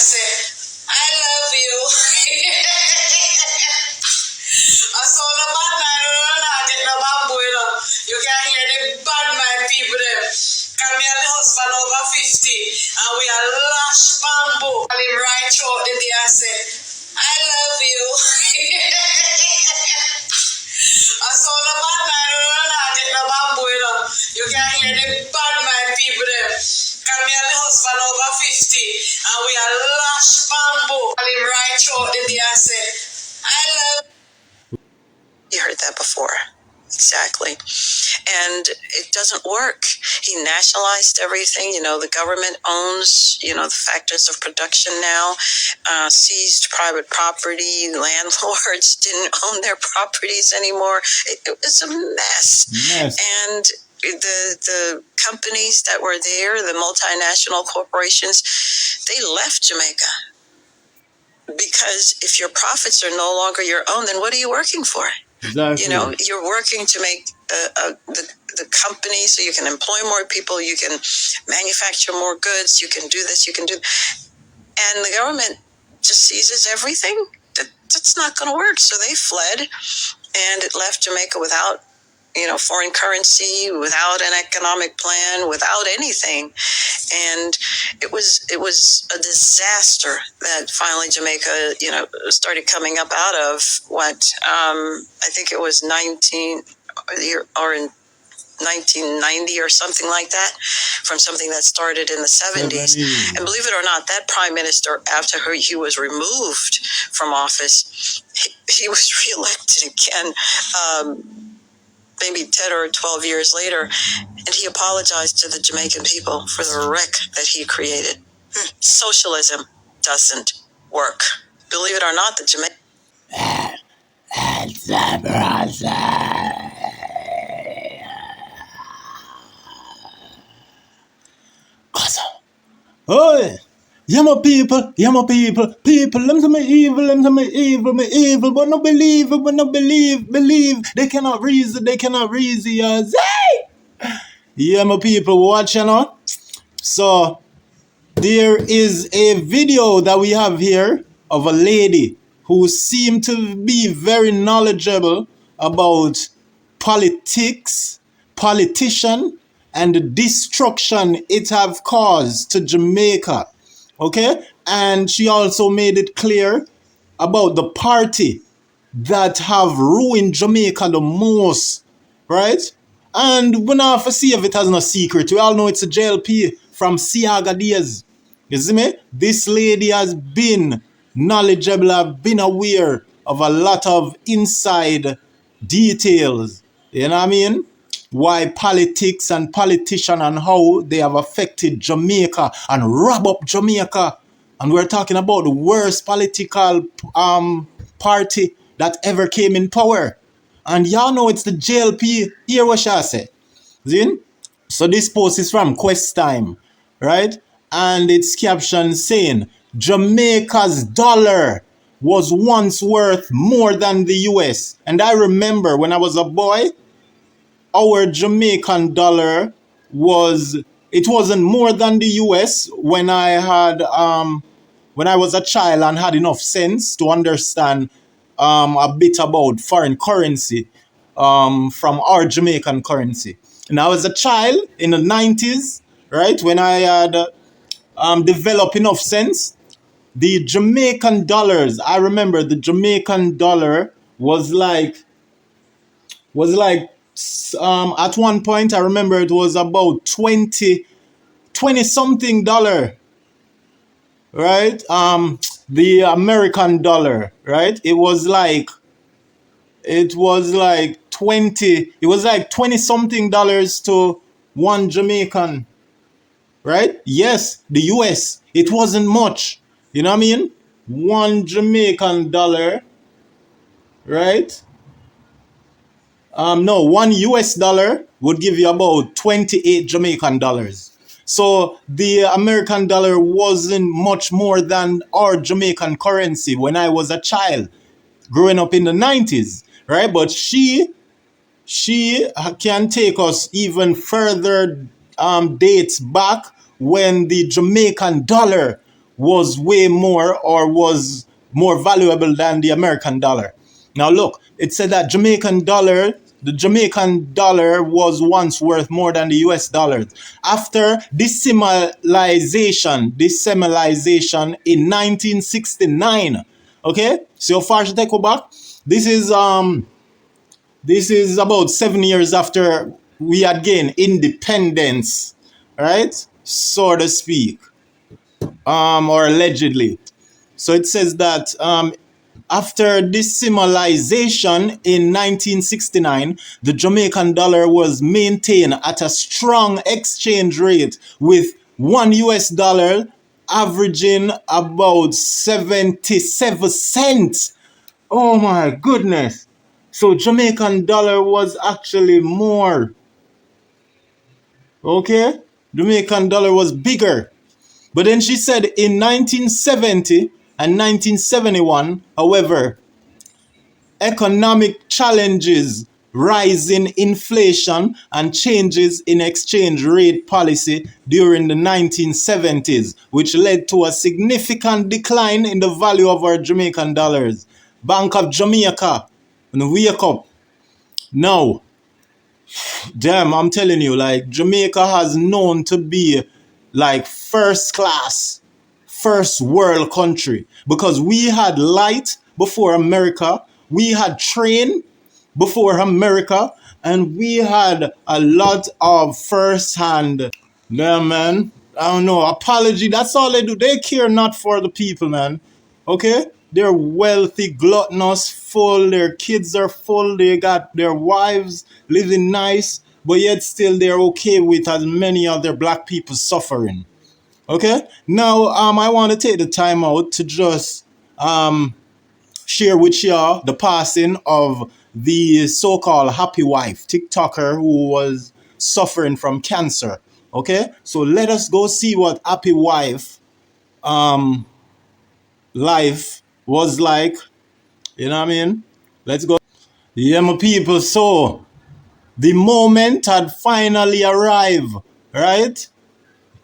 say, I love you. I saw the bad man, not get no bamboo, you know. You can hear the bad man people there. Come here, the husband over 50, and we are lash bamboo. And him right through the day and say, I love you. I saw the bad man, not get no bamboo, you know. You can hear the bad man people there. Come here, the husband over 50, and we are lash bamboo. And him right through the day and say, I love you. You heard that before. Exactly. And it doesn't work. He nationalized everything. You know, the government owns, you know, the factors of production now, seized private property. Landlords didn't own their properties anymore. It was a mess. And the companies that were there, the multinational corporations, they left Jamaica. Because if your profits are no longer your own, then what are you working for? Exactly. You know, you're working to make the company so you can employ more people, you can manufacture more goods, you can do this, you can do... And the government just seizes everything. That's not going to work. So they fled, and it left Jamaica without, you know, foreign currency, without an economic plan, without anything. And it was a disaster that finally Jamaica, you know, started coming up out of what, I think it was 1990 or something like that, from something that started in the 70s. And believe it or not, that prime minister, after he was removed from office, he was reelected again, maybe 10 or 12 years later, and he apologized to the Jamaican people for the wreck that he created. Socialism doesn't work. Believe it or not, the Jamaican... Oh, yeah, my people, them say me evil, but no believe, believe, they cannot reason, yes. Yeah, my people, watch, you know. So, there is a video that we have here of a lady who seemed to be very knowledgeable about politics, politician, and the destruction it have caused to Jamaica. Okay? And she also made it clear about the party that have ruined Jamaica the most. Right? And we now have to see if it has no secret. We all know it's a JLP from Siaga days. You see me? This lady has been knowledgeable, have been aware of a lot of inside details. You know what I mean? Why politics and politicians and how they have affected Jamaica and rob up Jamaica. And we're talking about the worst political party that ever came in power. And y'all know it's the JLP. Hear what I say. See? So this post is from Quest Time, right? And it's captioned saying, Jamaica's dollar was once worth more than the US. And I remember when I was a boy, our Jamaican dollar wasn't more than the US when I was a child and had enough sense to understand a bit about foreign currency from our Jamaican currency. And I was a child in the 90s, right, when I had developed enough sense. The Jamaican dollars, I remember the Jamaican dollar was like at one point, I remember it was about 20 something dollar, right? The American dollar, right? It was like 20 something dollars to one Jamaican, right? Yes, the US, it wasn't much, you know what I mean? One Jamaican dollar, right? One US dollar would give you about 28 Jamaican dollars. So the American dollar wasn't much more than our Jamaican currency when I was a child, growing up in the 90s, right? But she can take us even further dates back when the Jamaican dollar was way more or was more valuable than the American dollar. Now look, it said that the Jamaican dollar was once worth more than the US dollar. After decimalization in 1969. Okay? So far she take you back. This is about 7 years after we had gained independence, right? So to speak. Or allegedly. So it says that after decimalization in 1969, the Jamaican dollar was maintained at a strong exchange rate with $1 averaging about 77 cents. Oh my goodness. So Jamaican dollar was actually more. Okay? Jamaican dollar was bigger. But then she said in 1970 and 1971, however, economic challenges, rising inflation, and changes in exchange rate policy during the 1970s, which led to a significant decline in the value of our Jamaican dollars. Bank of Jamaica, wake up. Now, damn, I'm telling you, like, Jamaica has known to be like first class, first world country, because we had light before America, we had train before America, and we had a lot of first hand. Yeah, man. I don't know. Apology. That's all they do. They care not for the people, man. Okay? They're wealthy, gluttonous, full. Their kids are full. They got their wives living nice, but yet still they're okay with as many other black people suffering. Okay? Now, I want to take the time out to just share with y'all the passing of the so-called happy wife TikToker who was suffering from cancer. Okay, so let us go see what happy wife life was like. You know what I mean? Let's go. Yeah, my people. So the moment had finally arrived, right?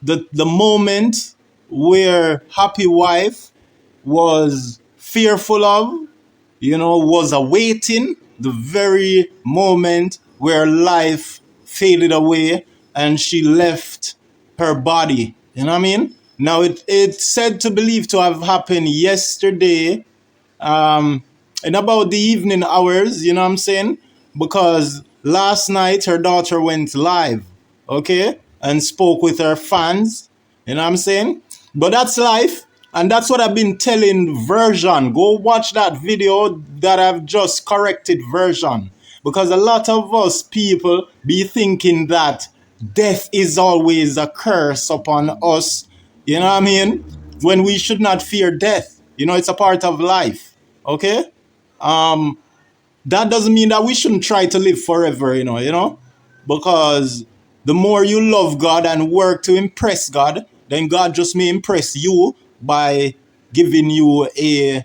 The moment where happy wife was fearful of, was awaiting the very moment where life faded away and she left her body. You know what I mean? Now it's said to believe to have happened yesterday, in about the evening hours, you know what I'm saying? Because last night her daughter went live, okay, and spoke with her fans, you know what I'm saying? But that's life, and that's what I've been telling Version. Go watch that video that I've just corrected Version. Because a lot of us people be thinking that death is always a curse upon us, you know what I mean? When we should not fear death. It's a part of life, okay? That doesn't mean that we shouldn't try to live forever, because the more you love God and work to impress God, then God just may impress you by giving you a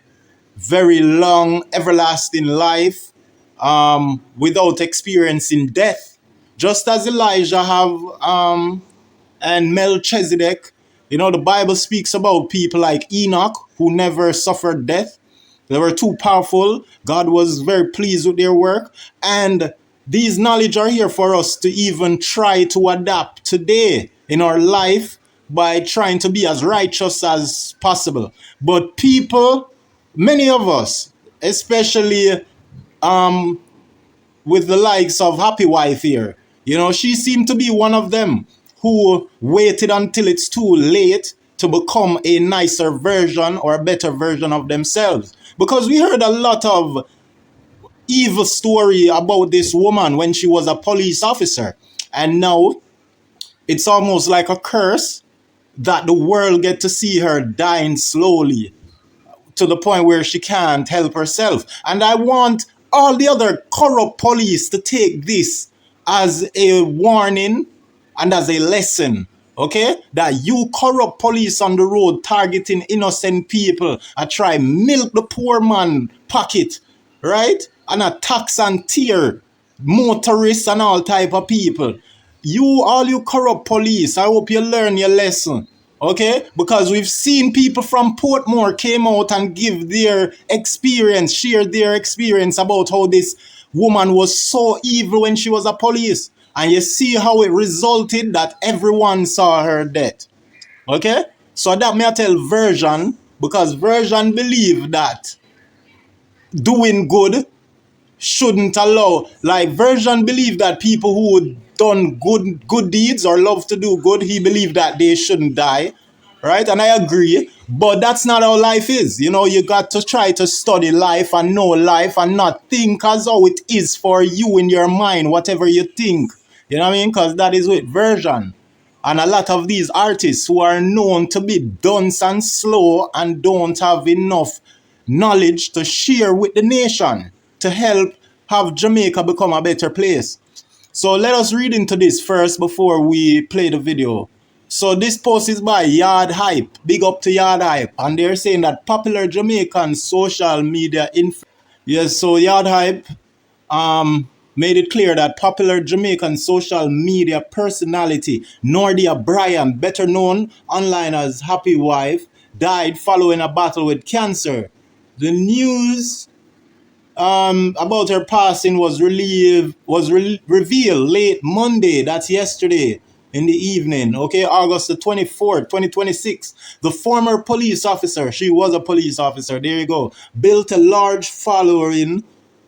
very long, everlasting life without experiencing death. Just as Elijah have and Melchizedek, the Bible speaks about people like Enoch who never suffered death. They were too powerful. God was very pleased with their work. And these knowledge are here for us to even try to adapt today in our life by trying to be as righteous as possible. But people, many of us, especially with the likes of Happy Wife here, she seemed to be one of them who waited until it's too late to become a nicer version or a better version of themselves. Because we heard a lot of evil story about this woman when she was a police officer. And now it's almost like a curse that the world get to see her dying slowly to the point where she can't help herself. And I want all the other corrupt police to take this as a warning and as a lesson, okay? That you corrupt police on the road targeting innocent people and try milk the poor man pocket, right? And a tax and tear motorists and all type of people. All you corrupt police, I hope you learn your lesson. Okay, because we've seen people from Portmore came out and give their experience, share their experience about how this woman was so evil when she was a police. And you see how it resulted that everyone saw her death. Okay, so that may I tell Version, because Version believe that doing good shouldn't allow, like Version believe that people who done good deeds or love to do good, he believed that they shouldn't die, right? And I agree, but that's not how life is. You know, you got to try to study life and know life and not think as how it is for you in your mind, whatever you think. You know what I mean? Because that is with Version. And a lot of these artists who are known to be dunce and slow and don't have enough knowledge to share with the nation to help have Jamaica become a better place. So let us read into this first before we play the video. So this post is by Yard Hype. Big up to Yard Hype. And they're saying that popular Jamaican social media Yes, so Yard Hype made it clear that popular Jamaican social media personality Nordia Bryan, better known online as Happy Wife, died following a battle with cancer. The news about her passing was revealed late Monday, that's yesterday in the evening, okay, August the 24th, 2026. The former police officer, she was a police officer, there you go, built a large following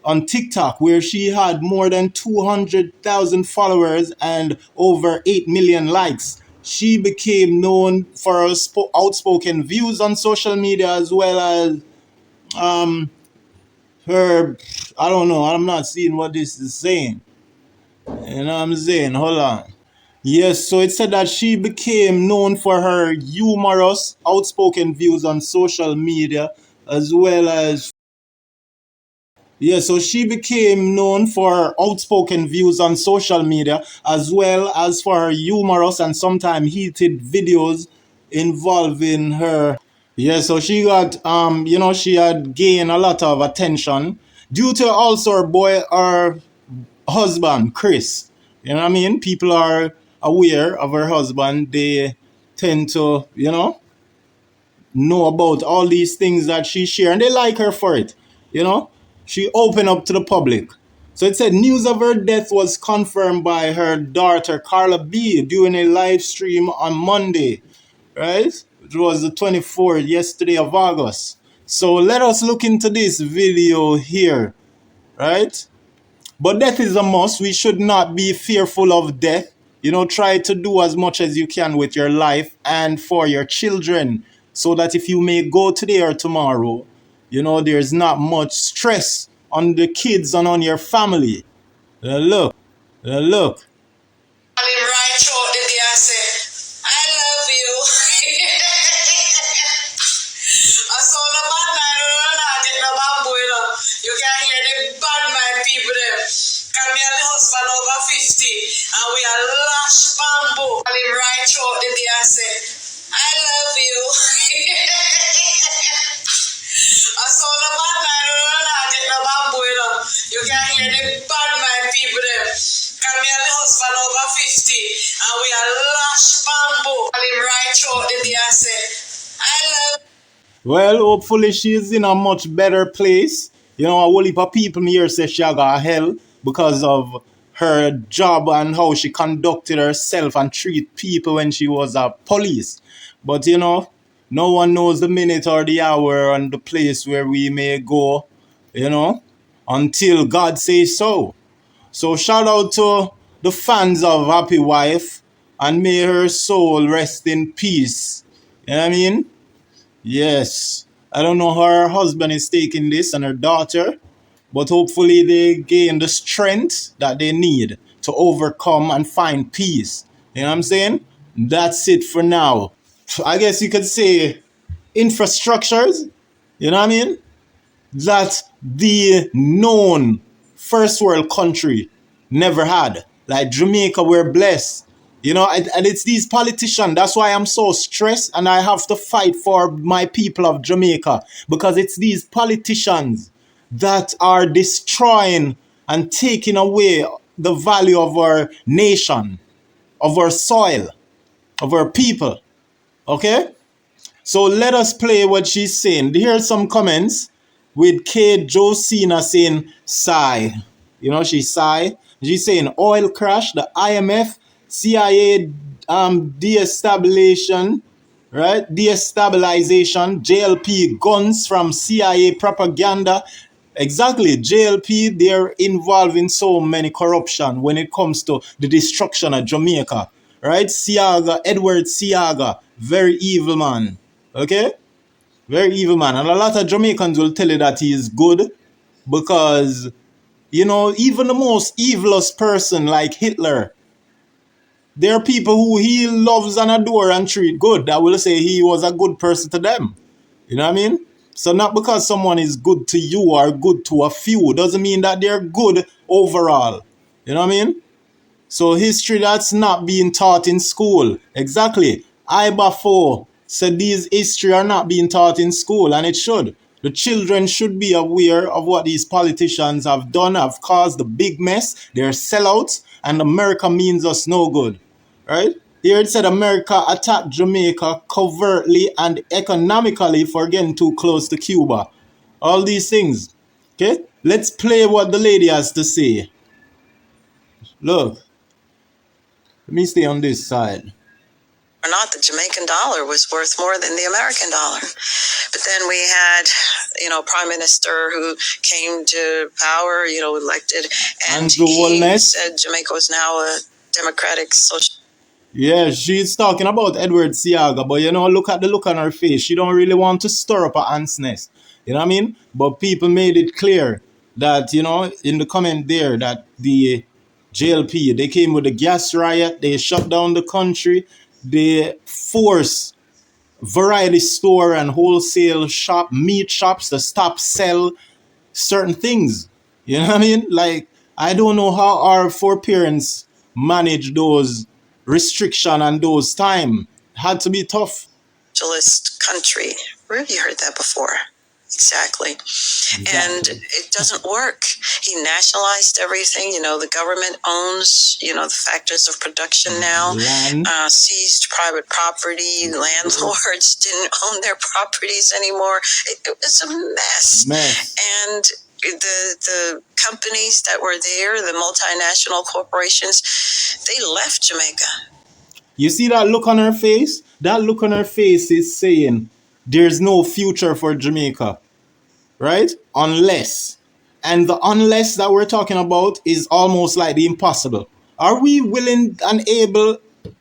on TikTok where she had more than 200,000 followers and over 8 million likes. She became known for her outspoken views on social media as well as her, I don't know, I'm not seeing what this is saying. You know what I'm saying? Hold on. Yes, so it said that she became known for her humorous, outspoken views on social media as well as so she became known for her outspoken views on social media as well as for her humorous and sometimes heated videos involving her. Yeah, so she got, she had gained a lot of attention due to also her husband, Chris. You know what I mean? People are aware of her husband. They tend to, know about all these things that she shares, and they like her for it. You know, she opened up to the public. So it said news of her death was confirmed by her daughter Carla B during a live stream on Monday, right? It was the 24th, yesterday of August. So let us look into this video here, right? But death is a must. We should not be fearful of death. You know, try to do as much as you can with your life and for your children so that if you may go today or tomorrow, there's not much stress on the kids and on your family. Look. Right throughout the day, I say, I love you. I saw no bad man, not get no bamboo, You can hear the bad man people there. Cause me and my husband over 50, and we are lash bamboo. Right throughout the day, I say, I love you. I saw no bad man, not get no bamboo, You can hear the bad man people there. Cause me and my husband over 50, and we are lash bamboo. Right throughout the day, I say, I love. Well, hopefully she's in a much better place. A whole heap of people here say she got hell because of her job and how she conducted herself and treat people when she was a police. But no one knows the minute or the hour and the place where we may go, until God says so. So shout out to the fans of Happy Wife and may her soul rest in peace. You know what I mean? Yes. I don't know how her husband is taking this and her daughter, but hopefully they gain the strength that they need to overcome and find peace. You know what I'm saying? That's it for now. I guess you could say infrastructures, you know what I mean? That the known first world country never had. Like Jamaica, we're blessed. And it's these politicians. That's why I'm so stressed and I have to fight for my people of Jamaica. Because it's these politicians that are destroying and taking away the value of our nation, of our soil, of our people. Okay? So let us play what she's saying. Here's some comments with Kate Josina saying sigh. You know, she sigh. She's saying oil crash, the IMF, CIA destabilization, right? Destabilization, JLP guns from CIA propaganda. Exactly, JLP, they're involved in so many corruption when it comes to the destruction of Jamaica, right? Siaga, Edward Siaga, very evil man, okay? Very evil man. And a lot of Jamaicans will tell you that he is good because, you know, even the most evilous person like Hitler, there are people who he loves and adore and treat good that will say he was a good person to them. You know what I mean? So not because someone is good to you or good to a few doesn't mean that they're good overall. You know what I mean? So history that's not being taught in school. Exactly. Ibafo said these history are not being taught in school, and it should. The children should be aware of what these politicians have done, have caused the big mess. They're sellouts, and America means us no good. Right? Here it said America attacked Jamaica covertly and economically for getting too close to Cuba. All these things. Okay? Let's play what the lady has to say. Look. Let me stay on this side. Or not, the Jamaican dollar was worth more than the American dollar. But then we had, Prime Minister who came to power, elected, and Andrew he Holness said Jamaica was now a democratic social. Yeah, she's talking about Edward Siaga, but look at the look on her face. She don't really want to stir up her ant's nest. You know what I mean? But people made it clear that, in the comment there, that the JLP, they came with the gas riot, they shut down the country, they forced variety store and wholesale shop, meat shops to stop sell certain things. You know what I mean? Like, I don't know how our foreparents manage those restriction and those time. Had to be tough. Socialist country. Where have you heard that before? Exactly. And it doesn't work. He nationalized everything. The government owns, the factors of production now. Seized private property. Landlords didn't own their properties anymore. It was a mess. And the companies that were there, the multinational corporations, they left Jamaica. You see that look on her face? That look on her face is saying there's no future for Jamaica. Right? Unless. And the unless that we're talking about is almost like the impossible. Are we willing and able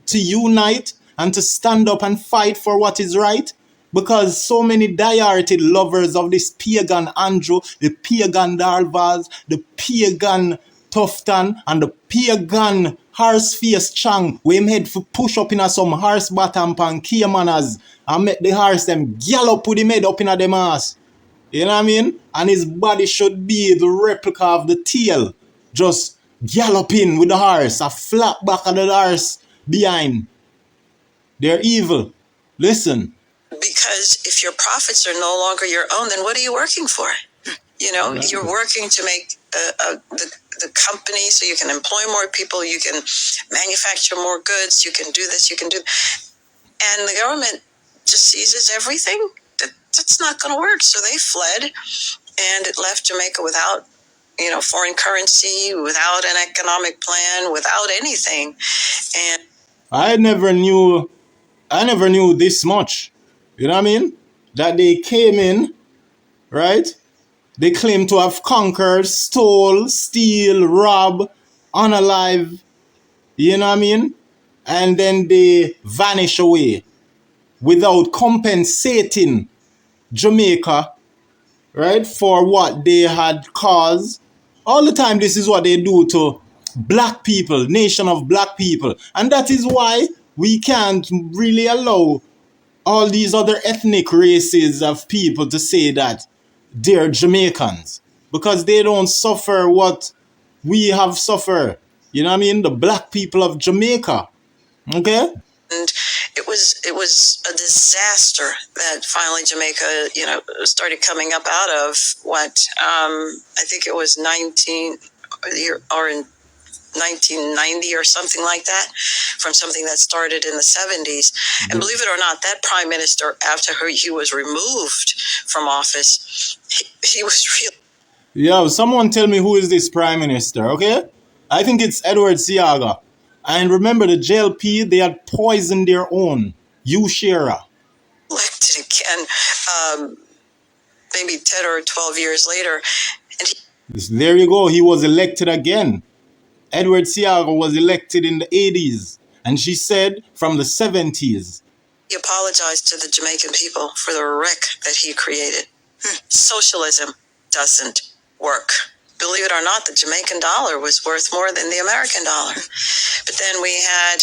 to unite and to stand up and fight for what is right? Because so many dieharded lovers of this pagan Andrew, the pagan Darvaz, the pagan Tufton, and the pagan horse-face Chang, we made for push up in some horse bottom pan key manners and make the horse them gallop with the head up in a them ass. You know what I mean? And his body should be the replica of the tail. Just galloping with the horse. A flat back of the horse behind. They're evil. Listen. Because if your profits are no longer your own, then what are you working for? You're working to make the company so you can employ more people, you can manufacture more goods, you can do this, you can do. And the government just seizes everything. That's not going to work. So they fled, and it left Jamaica without, foreign currency, without an economic plan, without anything. And I never knew this much. You know what I mean? That they came in, right? They claim to have conquered, stole, steal, rob, unalive. You know what I mean? And then they vanish away without compensating Jamaica, right, for what they had caused. All the time, this is what they do to black people, nation of black people. And that is why we can't really allow all these other ethnic races of people to say that they're Jamaicans. Because they don't suffer what we have suffered. You know what I mean? The black people of Jamaica. Okay? And it was a disaster that finally Jamaica, started coming up out of what I think it was 19 or in 1990 or something like that, from something that started in the 70s. And believe it or not, that prime minister, after he was removed from office, he was really... Yo, someone tell me who is this prime minister, okay? I think it's Edward Seaga. And remember the JLP, they had poisoned their own. Shearer. Elected again, maybe 10 or 12 years later. And there you go, he was elected again. Edward Seaga was elected in the 80s. And she said from the 70s. He apologized to the Jamaican people for the wreck that he created. Socialism doesn't work. Believe it or not, the Jamaican dollar was worth more than the American dollar. But then we had,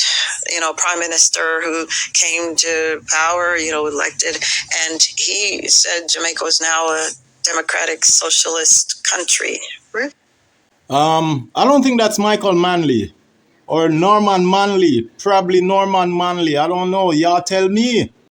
a prime minister who came to power, elected, and he said Jamaica was now a democratic socialist country. I don't think that's Michael Manley or Norman Manley. Probably Norman Manley. I don't know. Y'all tell me.